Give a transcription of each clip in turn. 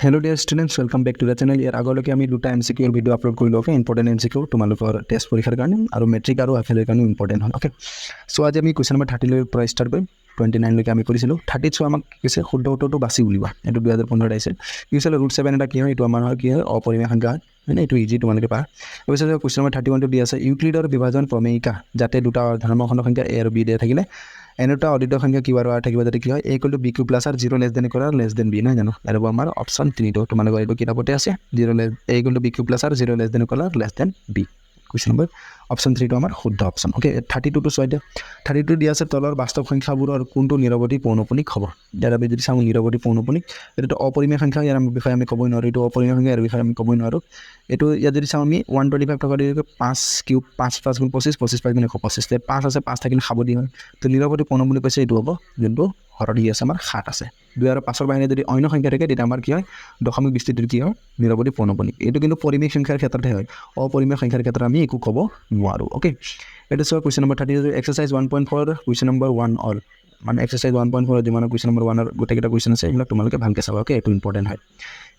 Hello dear students, welcome back to the channel. ইয়াৰ আগলৈকে আমি দুটা MCQ ভিডিও আপলোড কৰিলো ওকে ইম্পৰ্টেণ্ট MCQ তোমালোকৰ টেষ্ট পৰীক্ষাৰ কাৰণে আৰু মেট্ৰিক আৰু আফেলৰ কাৰণে ইম্পৰ্টেণ্ট হয় ওকে সো আজি আমি কুৱেশ্যন নম্বৰ 30 লৈ পৰা ষ্টাৰ্ট কৰিম 29 লৈকে আমি কৰিছিলোঁ 30 সো আমাক কৈছে শুদ্ধ উত্তৰটো বাছি উলিওৱা এইটো 2015 আহিছে কি কৈছে ৰুট 7 এটা কি হয় এইটো আমাৰ কি হয় অপৰিমেয় সংখ্যা হয় মানে এইটো ইজি তোমালোকে পাৰা কৈছে কুৱেশ্যন নম্বৰ 31 টো দি আছে ইউক্লিডৰ বিভাজন প্ৰমেয়িকা যাতে দুটা ধৰ্মখণ্ড সংখ্যা a আৰু b দিয়া থাকিলে এনেটা অদ্বিতীয় সংখ্যা কিউ আৰু r থাকিব যাতে কি হয় a = b³ + r 0 less than equal আৰু লেছ দেন b নহয় জানো আৰু আমাৰ অপচন 3 টো তোমালোকৰ এইটো কিতাপতে আছে 0 less a = b³ + r 0 less than equal আৰু less than b question number option 3 টো আমাৰ শুদ্ধ অপচন ওকে 32 টো চয়দে 32 দিয়া আছে তলৰ বাস্তৱ সংখ্যাবোৰৰ কোনটো নিৰৱধি পৌনঃপুনিক হ'ব ইয়াৰ আমি যদি চাওঁ নিৰৱধি পৌনঃপুনিক এটো অপৰিমেয় সংখ্যা ইয়াৰ বিষয়ে আমি ক'বই নোৱাৰো এটো অপৰিমেয় সংখ্যা ইয়াৰ বিষয়ে আমি ক'বই নোৱাৰো এটো ইয়াত যদি চাওঁ আমি 125 টকা দি 5³ 5 5 গুণ 25 25 5 গুণ 125 তে 5 আছে 5 থাকিলে খাবদি হয় তো নিৰৱধি পৌনঃপুনিক কৈছে এইটো হ'ব যোনটো হৰণ দি আছে আমাৰ 7 আছে 2 আৰু 5 ৰ বাহিৰে যদি অন্য সংখ্যা থাকে তেতিয়া আমাৰ কি হয় দশমিক বিস্তৃতিৰ কি হয় নিৰৱধি পৌনঃপুনিক এইটো কিন্তু পৰিমেয় সংখ্যাৰ ক্ষেত্ৰতে হয় অপৰিমেয় সংখ্যাৰ ক্ষেত্ৰত আমি একো ক'ব নোৱাৰো ওকে এটা so question number 30 exercise 1.4 question number 1 all মানে এক্সাৰসাইজ 1.4 যিমান কুৱেশ্যন নম্বৰ 1 ৰ গোটেইটা কুৱেশ্যন আছে এইবিলাক তোমালোকে ভালকৈ চাবা ওকে এইটো ইম্পৰ্টেণ্ট হয়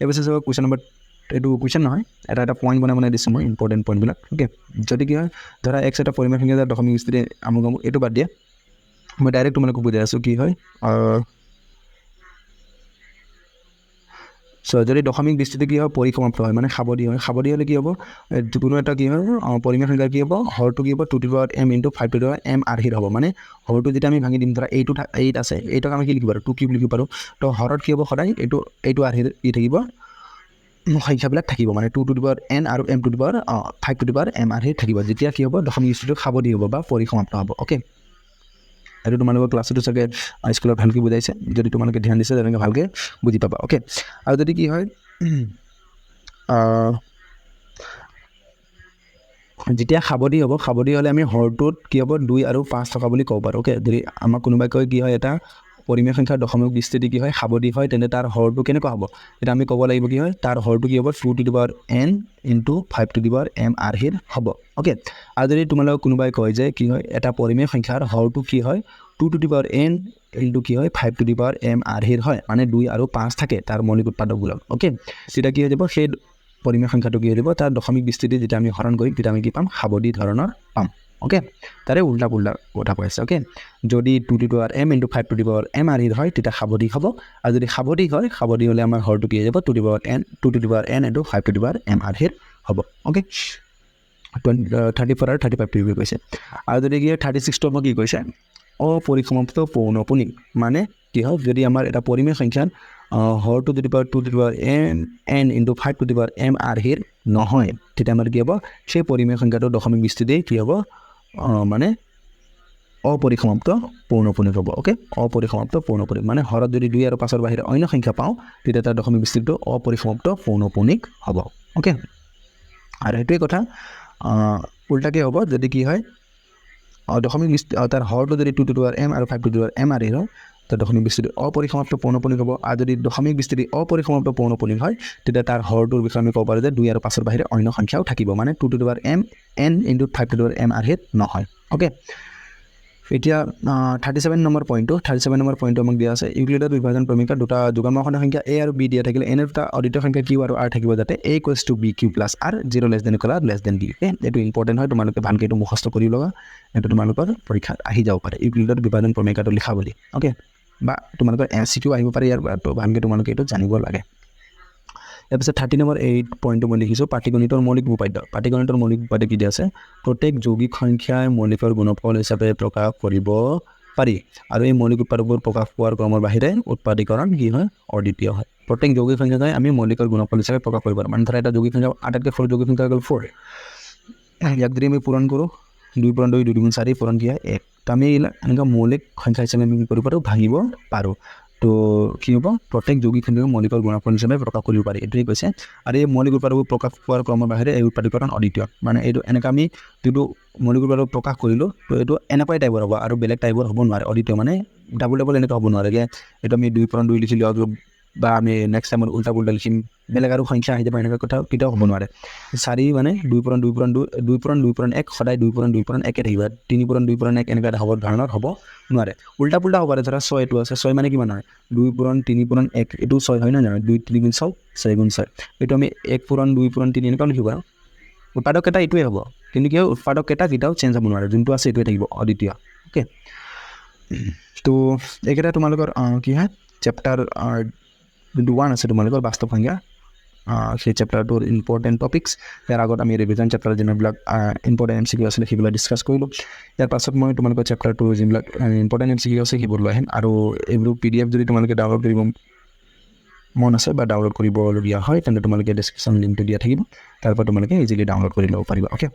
এবাৰ চাবা কুৱেশ্যন নম্বৰ এইটো কুৱেশ্যন নহয় এটা পইণ্ট বনাই দিছোঁ মই ইম্পৰ্টেণ্ট পইণ্টবিলাক ওকে যদি কি হয় ধৰা x এটা পৰিমেয় সংখ্যা যাৰ দশমিক বিস্তৃতি আমুক এইটো বাদ দিয়ে মই ডাইৰেক্ট তোমালোকক বুজাই আছোঁ কি হয় সো যদি দশমিক বিস্তৃতি কি হয় পৰিসমাপ্ত হয় মানে খাবদি হ'লে কি হ'ব কোনো এটা কি হয় পৰিমেয় সংখ্যা কি হ'ব হৰটো কি হ'ব 2m * 5m আৰ্হিৰ হ'ব মানে হৰটো যেতিয়া আমি ভাঙি দিম ধৰা 8 আছে 8ক আমি কি লিখিব পাৰোঁ 2³ লিখিব পাৰোঁ তো হৰত কি হ'ব সদায় এইটো আৰ্হিৰ ই থাকিব সংখ্যাবিলাক থাকিব মানে 2n আৰু m 5m আৰ্হিৰ থাকিব যেতিয়া কি হ'ব দশমিক বিস্তৃতিটো খাবদি হ'ব বা পৰিসমাপ্ত হ'ব ওকে আৰু তোমালোকৰ ক্লাছটো চাগে স্কুলত ভালকৈ বুজাইছে যদি তোমালোকে ধ্যান দিছে তেনেকৈ ভালকৈ বুজি পাবা ওকে আৰু যদি কি হয় যেতিয়া খাবদি হ'লে আমি হৰটোত কি হ'ব 2 আৰু 5 থকা বুলি ক'ব পাৰোঁ ওকে যদি আমাক কোনোবাই কয় কি হয় এটা পৰিমেয় সংখ্যাৰ দশমিক বিস্তৃতি কি হয় খাবদি হয় তেন্তে তাৰ হৰটো কেনেকুৱা হ'ব এটা আমি ক'ব লাগিব কি হয় তাৰ হৰটো কি হ'ব 2n * 5m আৰ্হিৰ হ'ব ওকে আৰু যদি তোমালোকক কোনোবাই কয় যে কি হয় এটা পৰিমেয় সংখ্যাৰ হৰটো কি হয় 2n কি হয় 5m আৰ্হিৰ হয় মানে 2 আৰু 5 থাকে তাৰ মৌলিক উৎপাদকবিলাক ওকে তেতিয়া কি হৈ যাব সেই পৰিমেয় সংখ্যাটো কি হৈ যাব তাৰ দশমিক বিস্তৃতি যেতিয়া আমি হৰণ কৰিম তেতিয়া আমি কি পাম খাবদি ধৰণৰ পাম ওকে তাৰে উল্টা কথা কৈ আছে ওকে যদি 2m * 5m আৰ্হিৰ হয় তেতিয়া খাবদি হ'ব আৰু যদি খাবদি হ'লে আমাৰ হৰটো কি হৈ যাব 2n * 5m আৰ্হিৰ হ'ব ওকে 34 আৰু 35 টো কৈছে আৰু যদি কি 36 টো আমাক কি কৈছে অপৰিসমাপ্ত পৌনঃপুনিক মানে কি হয় যদি আমাৰ এটা পৰিমেয় সংখ্যাৰ হৰটো যদি 2n * 5m আৰ্হিৰ নহয় তেতিয়া আমাৰ কি হ'ব সেই পৰিমেয় সংখ্যাটোৰ দশমিক বিস্তৃতি কি হ'ব মানে অপৰিসমাপ্ত পৌনঃপুনিক হ'ব ওকে অপৰিসমাপ্ত পৌনঃপুনিক মানে হৰত যদি 2 আৰু 5 ৰ বাহিৰে অন্য সংখ্যা পাওঁ তেতিয়া তাৰ দশমিক বিস্তৃতিটো অপৰিসমাপ্ত পৌনঃপুনিক হ'ব ওকে আৰু এইটোৱে কথা উল্টাকৈ হ'ব যদি কি হয় দশমিক তাৰ হৰটো যদি 2m আৰু 5m আৰ্হিৰ হয় তাৰ দশমিক বিস্তৃতি অপৰিসমাপ্ত পৌনঃপুনিক হ'ব আৰু যদি দশমিক বিস্তৃতি অপৰিসমাপ্ত পৌনঃপুনিক হয় তেতিয়া তাৰ হৰটোৰ বিষয়ে আমি ক'ব পাৰোঁ যে 2 আৰু 5 ৰ বাহিৰে অন্য সংখ্যাও থাকিব মানে 2m * 5m আৰ্হিৰ নহয় ওকে এতিয়া 37 নম্বৰ পইণ্টটো আমাক দিয়া আছে ইউক্লিডৰ বিভাজন প্ৰমেয়িকা দুটা যুগ্মখণ্ড সংখ্যা a আৰু b দিয়া থাকিলে এনে দুটা অদ্বিতীয় সংখ্যা q আৰু r থাকিব যাতে a = b³ + r 0 less than equal আৰু লেছ দেন b এইটো ইম্পৰ্টেণ্ট হয় তোমালোকে ভালকৈ এইটো মুখস্থ কৰি ল'বা এইটো তোমালোকৰ পৰীক্ষাত আহি যাব পাৰে ইউক্লিডৰ বিভাজন প্ৰমেয়িকাটো লিখা বুলি ওকে বা তোমালোকৰ MCQ আহিব পাৰে ইয়াৰ তো ভালকৈ তোমালোকে এইটো জানিব লাগে তাৰপিছত 30 নম্বৰ 8 পইণ্টটো মই লিখিছোঁ পাটিগণিতৰ মৌলিক উপপাদ্য কি দিয়া আছে প্ৰত্যেক যৌগিক সংখ্যাই মৌলিকৰ গুণফল হিচাপে প্ৰকাশ কৰিব পাৰি আৰু এই মৌলিক উৎপাদকবোৰ প্ৰকাশ পোৱাৰ ক্ৰমৰ বাহিৰে উৎপাদীকৰণ কি হয় অদ্বিতীয় হয় প্ৰত্যেক যৌগিক সংখ্যাই আমি মৌলিকৰ গুণফল হিচাপে প্ৰকাশ কৰিব পাৰোঁ মানে ধৰা এটা যৌগিক সংখ্যা আটাইতকৈ সৰু যৌগিক সংখ্যা হ'ল 4 ইয়াক যদি আমি পূৰণ কৰোঁ 2 × 2 2 × 4 পূৰণ কি হয় 1 তো আমি এনেকুৱা মৌলিক সংখ্যা হিচাপে আমি কি কৰিব পাৰোঁ ভাঙিব পাৰোঁ তো কি হ'ব প্ৰত্যেক যৌগিক সংখ্যাক মৌলিকৰ গুণফল হিচাপে প্ৰকাশ কৰিব পাৰি এইটোৱে কৈছে আৰু এই মৌলিক উৎপাদকবোৰ প্ৰকাশ পোৱাৰ ক্ৰমৰ বাহিৰে এই উৎপাদীকৰণ অদ্বিতীয় মানে এইটো এনেকৈ আমি যিটো মৌলিক উৎপাদক প্ৰকাশ কৰিলোঁ তো এইটো এনেকুৱাই টাইপৰ হ'ব আৰু বেলেগ টাইপৰ হ'ব নোৱাৰে অদ্বিতীয় মানে ডাবল এনেকুৱা হ'ব নোৱাৰে যে এইটো আমি 2 × 2 লিখিলোঁ আৰু বা আমি নেক্সট টাইমত উল্টা পুল্টা লিখিম বেলেগ আৰু সংখ্যা আহি যাব এনেকুৱা কথা কেতিয়াও হ'ব নোৱাৰে 4 মানে 2 পূৰণ 1 সদায় 2 পূৰণ 1 থাকিব 3 পূৰণ 1 এনেকুৱা হ'ব ধৰণৰ হ'ব নোৱাৰে উল্টা পুল্টা হ'ব পাৰে ধৰা 6 এইটো আছে 6 মানে কিমান হয় 2 পূৰণ 3 পূৰণ 1 এইটো 6 হয় নহয় 2 3 গুণ 6 6 গুণ 6 এইটো আমি 1 পূৰণ 2 পূৰণ 3 এনেকুৱা লিখিব পাৰোঁ উৎপাদক কেইটা এইটোৱে হ'ব কিন্তু কি হয় উৎপাদক কেইটা কেতিয়াও চেঞ্জ হ'ব নোৱাৰে যোনটো আছে এইটোৱে থাকিব অদ্বিতীয় ওকে তো এইকেইটা তোমালোকৰ কি হয় চেপ্টাৰ যোনটো 1 আছে তোমালোকৰ বাস্তৱ সংখ্যা সেই চেপ্টাৰটোৰ ইম্পৰ্টেণ্ট টপিক্স ইয়াৰ আগত আমি ৰিভিজন চেপ্টাৰ যোনবিলাক ইম্পৰ্টেণ্ট MCQ আছিলে সেইবিলাক ডিছকাছ কৰিলোঁ ইয়াৰ পাছত মই তোমালোকৰ চেপ্টাৰটো যোনবিলাক ইম্পৰ্টেণ্ট MCQ আছে সেইবোৰ লৈ আহিম আৰু এইবোৰ PDF যদি তোমালোকে ডাউনলোড কৰিব মন আছে বা ডাউনলোড কৰিবলগীয়া হয় তেন্তে তোমালোকে ডেছক্ৰিপশ্যন লিংকটো দিয়া থাকিব তাৰ পৰা তোমালোকে ইজিলি ডাউনলোড কৰি ল'ব পাৰিবা ওকে